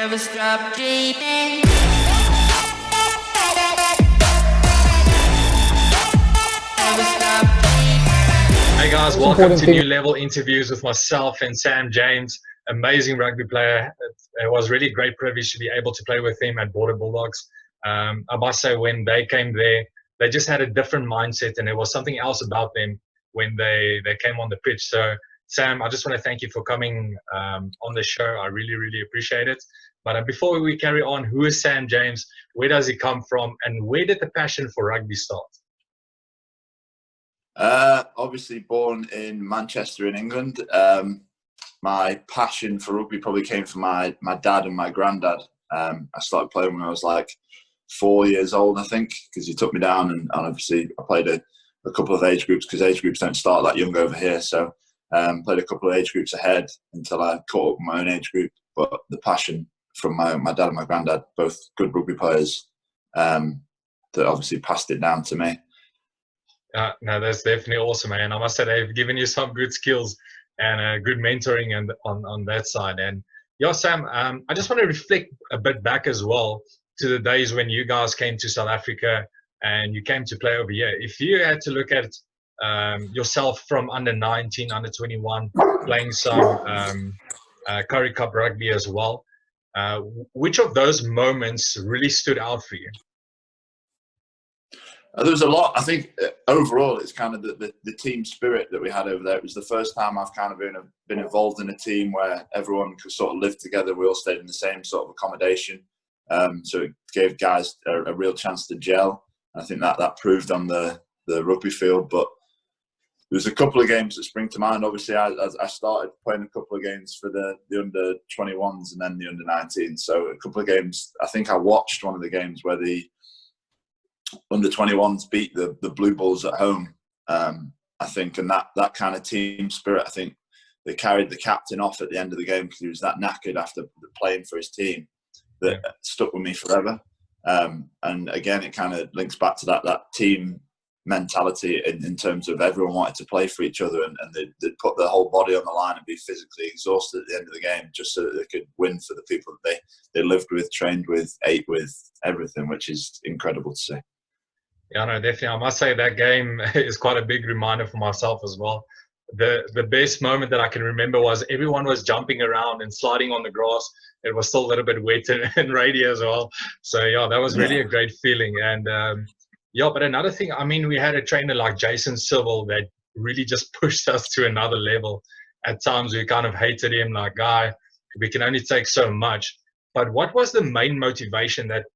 Never stop dreaming. Never stop dreaming. Hey guys, welcome to New Level interviews with myself and Sam James, amazing rugby player. It was really a great privilege to be able to play with him at Border Bulldogs. I must say, when they came there, they just had a different mindset, and there was something else about them when they came on the pitch. So, Sam, I just want to thank you for coming on the show. I really, really appreciate it. But before we carry on, who is Sam James? Where does he come from? And where did the passion for rugby start? Obviously born in Manchester in England. My passion for rugby probably came from my dad and my granddad. I started playing when I was like 4 years old, I think, because he took me down, and obviously I played a couple of age groups, because age groups don't start that young over here. So played a couple of age groups ahead until I caught up with my own age group. But the passion from my dad and my granddad, both good rugby players, that obviously passed it down to me. No, that's definitely awesome, man. I must say they've given you some good skills and good mentoring and on that side. And yeah, Sam, I just want to reflect a bit back as well to the days when you guys came to South Africa and you came to play over here. If you had to look at yourself from under 19, under 21, playing some Currie Cup rugby as well, which of those moments really stood out for you? There was a lot. I think overall it's kind of the team spirit that we had over there. It was the first time I've kind of been involved in a team where everyone could sort of live together. We all stayed in the same sort of accommodation. So it gave guys a real chance to gel. I think that proved on the rugby field. But there's a couple of games that spring to mind. Obviously, I started playing a couple of games for the under 21s and then the under 19s. So a couple of games, I think I watched one of the games where the under 21s beat the Blue Bulls at home, I think, and that kind of team spirit, I think they carried the captain off at the end of the game because he was that knackered after playing for his team, that stuck with me forever. And again, it kind of links back to that team mentality in terms of everyone wanted to play for each other, and they'd put their whole body on the line and be physically exhausted at the end of the game just so that they could win for the people that they lived with, trained with, ate with, everything, which is incredible to see. Yeah, no, definitely. I must say that game is quite a big reminder for myself as well. The best moment that I can remember was everyone was jumping around and sliding on the grass. It was still a little bit wet and rainy as well. So, yeah, that was really a great feeling. And, yeah, but another thing, I mean, we had a trainer like Jason Civil that really just pushed us to another level. At times we kind of hated him, like, guy, we can only take so much. But what was the main motivation that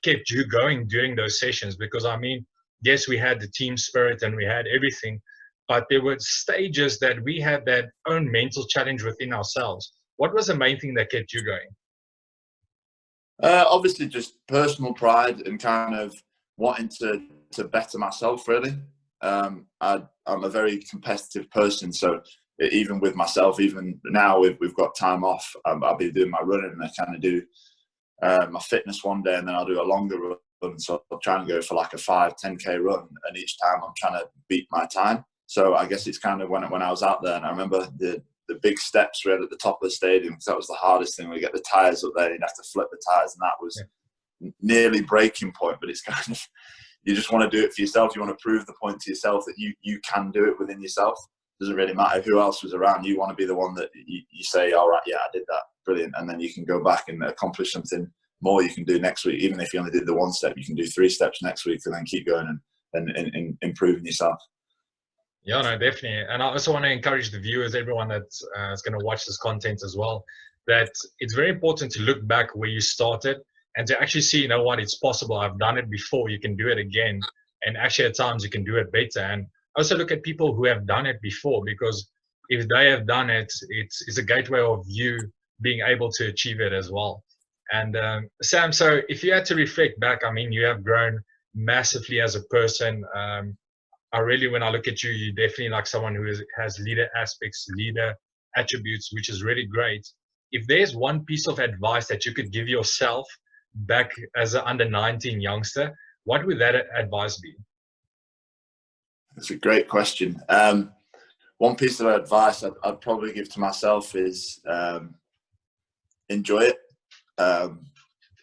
kept you going during those sessions? Because I mean, yes, we had the team spirit and we had everything, but there were stages that we had that own mental challenge within ourselves. What was the main thing that kept you going? Obviously just personal pride and kind of wanting to better myself, really. I'm a very competitive person, so even with myself, even now we've got time off, I'll be doing my running, and I kind of do my fitness one day, and then I'll do a longer run. So I'll try and go for like a 5-10K run, and each time I'm trying to beat my time. So I guess it's kind of when I was out there, and I remember the big steps we had at the top of the stadium, because that was the hardest thing. We get the tyres up there, you'd have to flip the tyres, and that was nearly breaking point. But it's kind of, you just want to do it for yourself. You want to prove the point to yourself that you can do it within yourself. It doesn't really matter who else was around. You want to be the one that you say, all right, yeah, I did that. Brilliant. And then you can go back and accomplish something more you can do next week. Even if you only did the one step, you can do 3 steps next week, and then keep going and improving yourself. Yeah, no, definitely. And I also want to encourage the viewers, everyone that's is going to watch this content as well, that it's very important to look back where you started and to actually see, you know what, it's possible. I've done it before. You can do it again. And actually at times you can do it better. And also look at people who have done it before, because if they have done it, it's a gateway of you being able to achieve it as well. And Sam, so if you had to reflect back, I mean, you have grown massively as a person. I really, when I look at you, you're definitely like someone who has leader aspects, leader attributes, which is really great. If there's one piece of advice that you could give yourself back as an under 19 youngster, what would that advice be? That's a great question. One piece of advice I'd probably give to myself is enjoy it.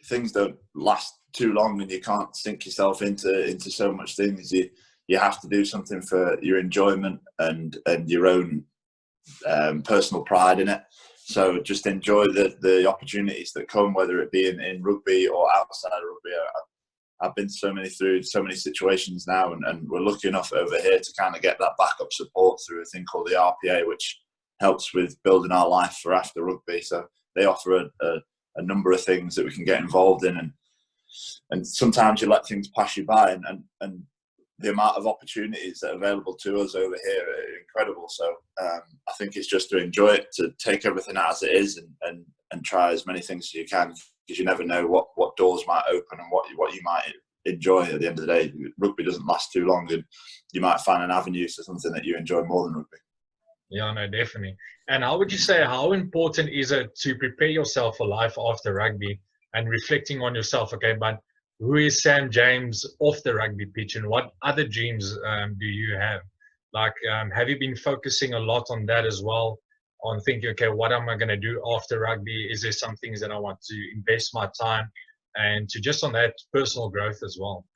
things don't last too long, and you can't sink yourself into so much things. You have to do something for your enjoyment and your own personal pride in it. So just enjoy the opportunities that come, whether it be in rugby or outside of rugby. I've been through so many situations now, and we're lucky enough over here to kind of get that backup support through a thing called the RPA, which helps with building our life for after rugby. So they offer a number of things that we can get involved in, and sometimes you let things pass you by, and the amount of opportunities that are available to us over here are incredible. So I think it's just to enjoy it, to take everything as it is, and try as many things as you can, because you never know what doors might open and what you might enjoy at the end of the day. Rugby doesn't last too long, and you might find an avenue to something that you enjoy more than rugby. Yeah, no, definitely. And how would you say, how important is it to prepare yourself for life after rugby and reflecting on yourself? Okay, but who is Sam James off the rugby pitch, and what other dreams do you have? Like, have you been focusing a lot on that as well? On thinking, okay, what am I going to do after rugby? Is there some things that I want to invest my time, and to just on that personal growth as well?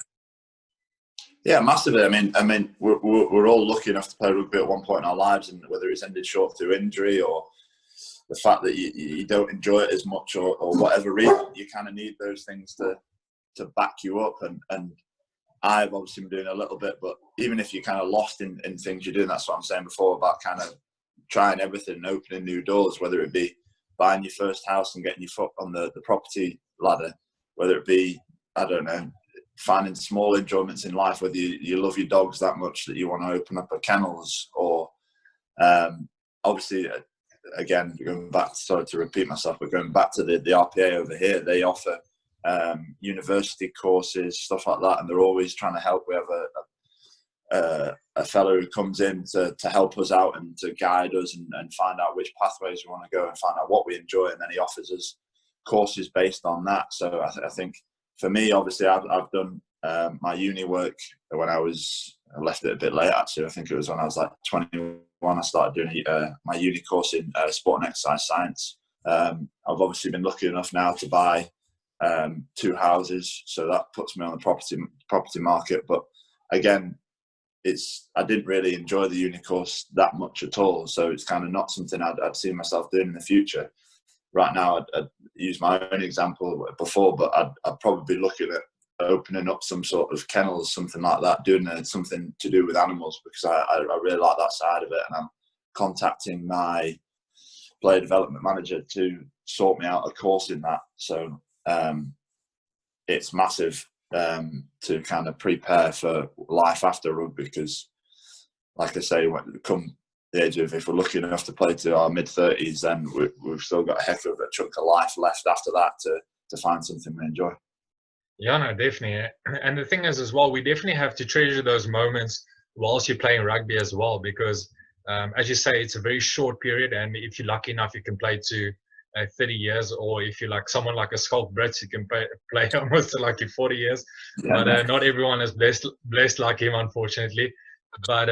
Yeah, massively. I mean, we're all lucky enough to play rugby at one point in our lives, and whether it's ended short through injury or the fact that you don't enjoy it as much, or whatever reason, you kind of need those things to back you up. And I've obviously been doing a little bit, but even if you're kind of lost in things you're doing, that's what I'm saying before about kind of trying everything and opening new doors, whether it be buying your first house and getting your foot on the property ladder, whether it be, I don't know, finding small enjoyments in life, whether you love your dogs that much that you want to open up a kennels, or obviously, again, going back, sorry to repeat myself, but going back to the RPA over here, they offer university courses, stuff like that, and they're always trying to help. We have a fellow who comes in to help us out and to guide us and find out which pathways we want to go and find out what we enjoy, and then he offers us courses based on that. So I think for me, obviously, I've done my uni work when I left it a bit late, actually. I think it was when I was like 21, I started doing my uni course in sport and exercise science. I've obviously been lucky enough now to buy 2 houses, so that puts me on the property market. But again, I didn't really enjoy the uni course that much at all, so it's kind of not something I'd see myself doing in the future. Right now, I'd use my own example before, but I'd probably be looking at opening up some sort of kennels, something like that, doing something to do with animals, because I really like that side of it, and I'm contacting my player development manager to sort me out a course in that. So it's massive to kind of prepare for life after rugby, because, like I say, when come the age of, if we're lucky enough to play to our mid-30s, then we've still got a heck of a chunk of life left after that to find something we enjoy. Yeah, no, definitely. And the thing is as well, we definitely have to treasure those moments whilst you're playing rugby as well, because as you say, it's a very short period, and if you're lucky enough, you can play to 30 years, or if you're like someone like a Skulk Brits, you can play almost to like 40 years. Yeah, but not everyone is blessed like him, unfortunately. But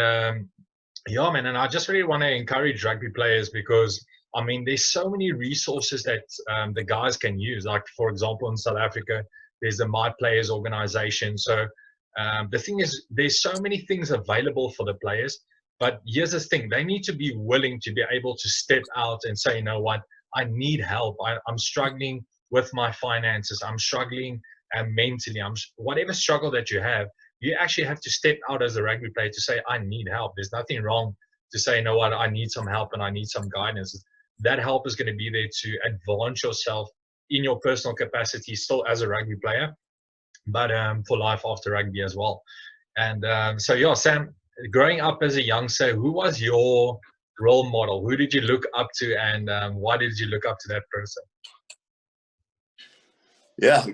yeah, man, and I just really want to encourage rugby players, because I mean, there's so many resources that the guys can use. Like, for example, in South Africa, there's the My Players organization. So the thing is, there's so many things available for the players. But here's the thing, they need to be willing to be able to step out and say, you know what, I need help. I'm struggling with my finances. I'm struggling mentally. Whatever struggle that you have, you actually have to step out as a rugby player to say, I need help. There's nothing wrong to say, you know what, I need some help and I need some guidance. That help is going to be there to advance yourself in your personal capacity still as a rugby player, but for life after rugby as well. And so, yeah, Sam, growing up as a youngster, who was your role model? Who did you look up to, and why did you look up to that person? Yeah,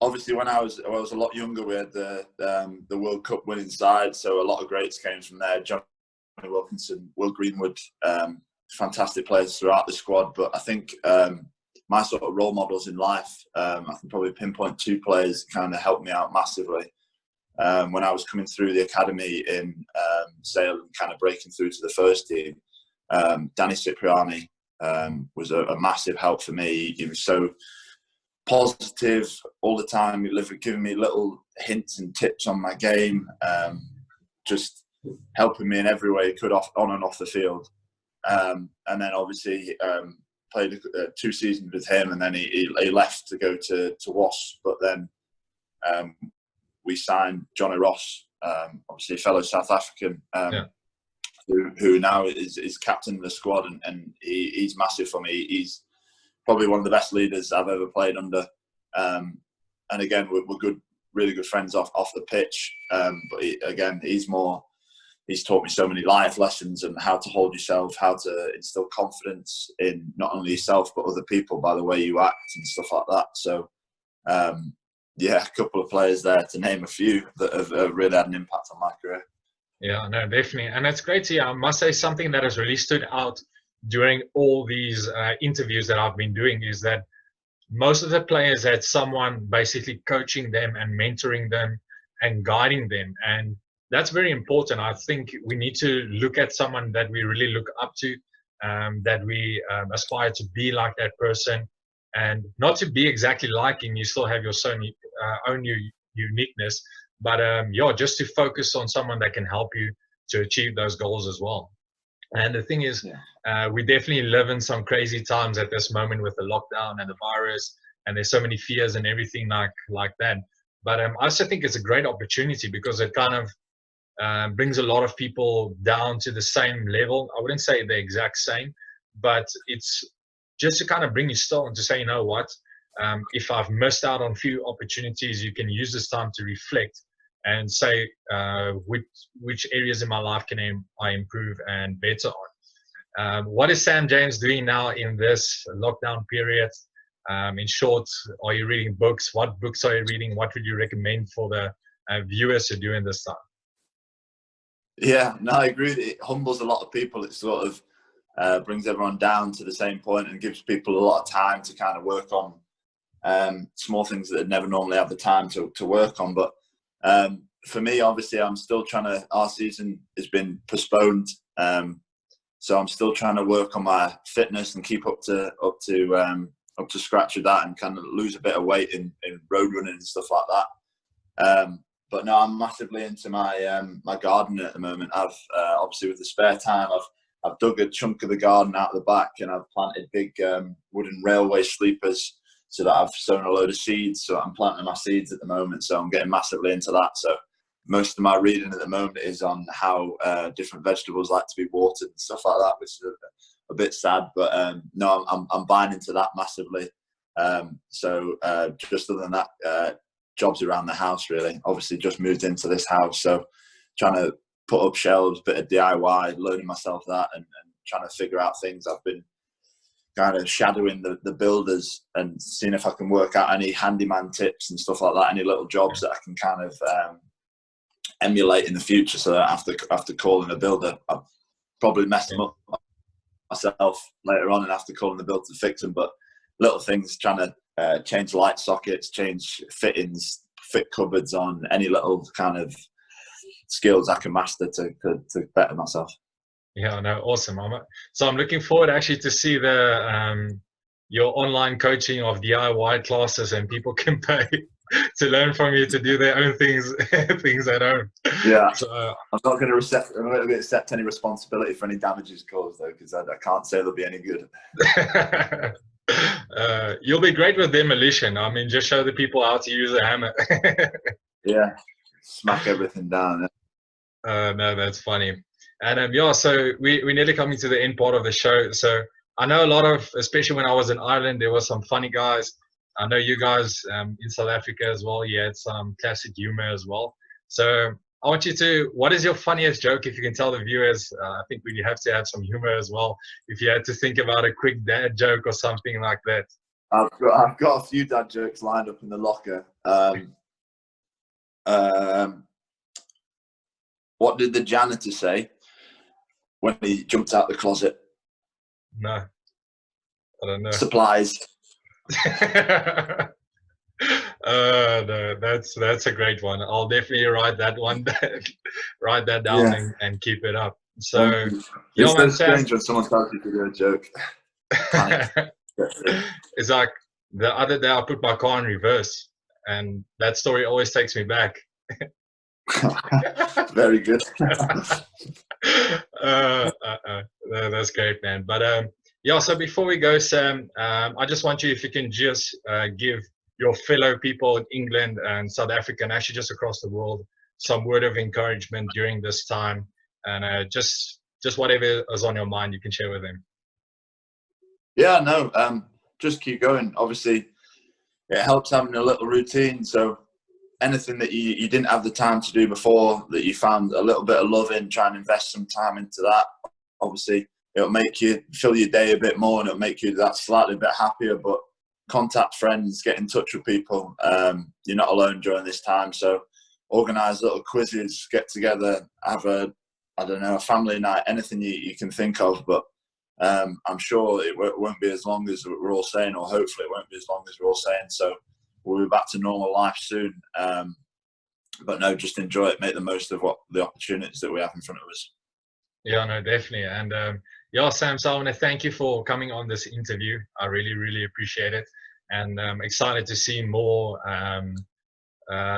obviously when I was a lot younger, we had the World Cup winning side, so a lot of greats came from there. Johnny Wilkinson, Will Greenwood, fantastic players throughout the squad. But I think my sort of role models in life, I can probably pinpoint 2 players that kind of helped me out massively. When I was coming through the academy in Sale and kind of breaking through to the first team, Danny Cipriani was a massive help for me. He was so positive all the time. Giving me little hints and tips on my game, just helping me in every way he could, on and off the field. And then obviously played 2 seasons with him, and then he left to go to Wasps. But then we signed Johnny Ross, obviously a fellow South African, who now is captain of the squad, and he's massive for me. He's probably one of the best leaders I've ever played under. And again, we're good, really good friends off the pitch. But he's taught me so many life lessons and how to hold yourself, how to instill confidence in not only yourself but other people by the way you act and stuff like that. So, a couple of players there to name a few that have really had an impact on my career. Yeah, no, definitely. And it's great to hear. I must say something that has really stood out during all these interviews that I've been doing is that most of the players had someone basically coaching them and mentoring them and guiding them. And that's very important. I think we need to look at someone that we really look up to, that we aspire to be like that person, and not to be exactly like him. You still have your own uniqueness, but just to focus on someone that can help you to achieve those goals as well. And the thing is, we definitely live in some crazy times at this moment with the lockdown and the virus, and there's so many fears and everything like that. But I also think it's a great opportunity because it kind of brings a lot of people down to the same level. I wouldn't say the exact same, but it's just to kind of bring you still and to say, you know what, if I've missed out on few opportunities, you can use this time to reflect and say which areas in my life can I improve and better on. What is Sam James doing now in this lockdown period? In short, are you reading books? What books are you reading? What would you recommend for the viewers to do in this time? Yeah, no, I agree. It humbles a lot of people. It sort of brings everyone down to the same point and gives people a lot of time to kind of work on small things that they'd never normally have the time to work on. But for me, obviously, I'm still trying to. Our season has been postponed, so I'm still trying to work on my fitness and keep up to scratch with that, and kind of lose a bit of weight in road running and stuff like that. But no, I'm massively into my my gardening at the moment. I've obviously with the spare time, I've dug a chunk of the garden out the back, and I've planted big wooden railway sleepers so that I've sown a load of seeds. So I'm planting my seeds at the moment. So I'm getting massively into that. So most of my reading at the moment is on how different vegetables like to be watered and stuff like that, which is a bit sad. But no, I'm buying into that massively. So just other than that, jobs around the house really. Obviously just moved into this house, so trying to put up shelves, bit of DIY, learning myself that, and trying to figure out things. I've been kind of shadowing the builders and seeing if I can work out any handyman tips and stuff like that, any little jobs that I can kind of emulate in the future, so that after calling a builder, I'll probably mess them up myself later on and after calling the builder to fix them. But little things, trying to change light sockets, change fittings, fit cupboards on, any little kind of skills I can master to better myself. Yeah, no, awesome. So I'm looking forward actually to see the your online coaching of DIY classes, and people can pay to learn from you to do their own things at home. Yeah, so, I'm not going to accept any responsibility for any damages caused though, because I can't say they'll be any good. You'll be great with demolition. I mean, just show the people how to use a hammer. Yeah, smack everything down. No, that's funny. And so we're nearly coming to the end part of the show. So I know a lot of, especially when I was in Ireland, there were some funny guys. I know you guys in South Africa as well, you had some classic humor as well. So I want you to, what is your funniest joke, if you can tell the viewers? I think we have to have some humor as well. If you had to think about a quick dad joke or something like that. I've got a few dad jokes lined up in the locker. What did the janitor say when he jumped out the closet? No, I don't know. Supplies. No, that's a great one. I'll definitely write that one write that down and keep it up. So it's so strange when someone tells you to do a joke. It's like the other day I put my car in reverse, and that story always takes me back. Very good. That's great, man. But yeah, so before we go, Sam, I just want you, if you can just give your fellow people in England and South Africa, and actually just across the world, some word of encouragement during this time, and just whatever is on your mind, you can share with them. Yeah, no, just keep going. Obviously, it helps having a little routine. So anything that you didn't have the time to do before, that you found a little bit of love in, try and invest some time into that. Obviously, it'll make you fill your day a bit more, and it'll make you that slightly bit happier. But contact friends, get in touch with people. You're not alone during this time. So organise little quizzes, get together, have a family night, anything you can think of. But I'm sure it won't be as long as we're all saying, or hopefully it won't be as long as we're all saying. So we'll be back to normal life soon. But no, just enjoy it, make the most of the opportunities that we have in front of us. Yeah, no, definitely. And yeah, Sam, so I want to thank you for coming on this interview. I really, really appreciate it. And I'm excited to see more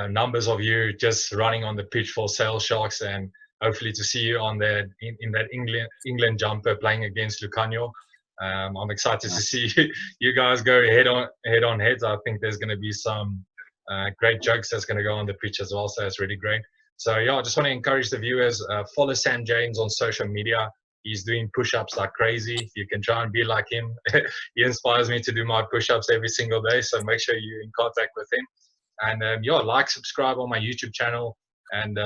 numbers of you just running on the pitch for salesharks, and hopefully to see you on the in that England jumper playing against Lucanio. I'm excited to see you guys go head on heads. I think there's going to be some great jokes that's going to go on the pitch as well. So it's really great. So yeah, I just want to encourage the viewers, follow Sam James on social media. He's doing push-ups like crazy. You can try and be like him. He inspires me to do my push-ups every single day. So make sure you're in contact with him. And yeah, like, subscribe on my YouTube channel. And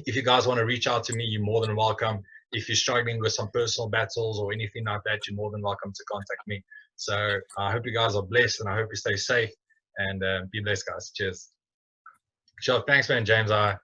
if you guys want to reach out to me, you're more than welcome. If you're struggling with some personal battles or anything like that, you're more than welcome to contact me. So I hope you guys are blessed, and I hope you stay safe, and be blessed, guys. Cheers. Sure. Thanks, man, James. I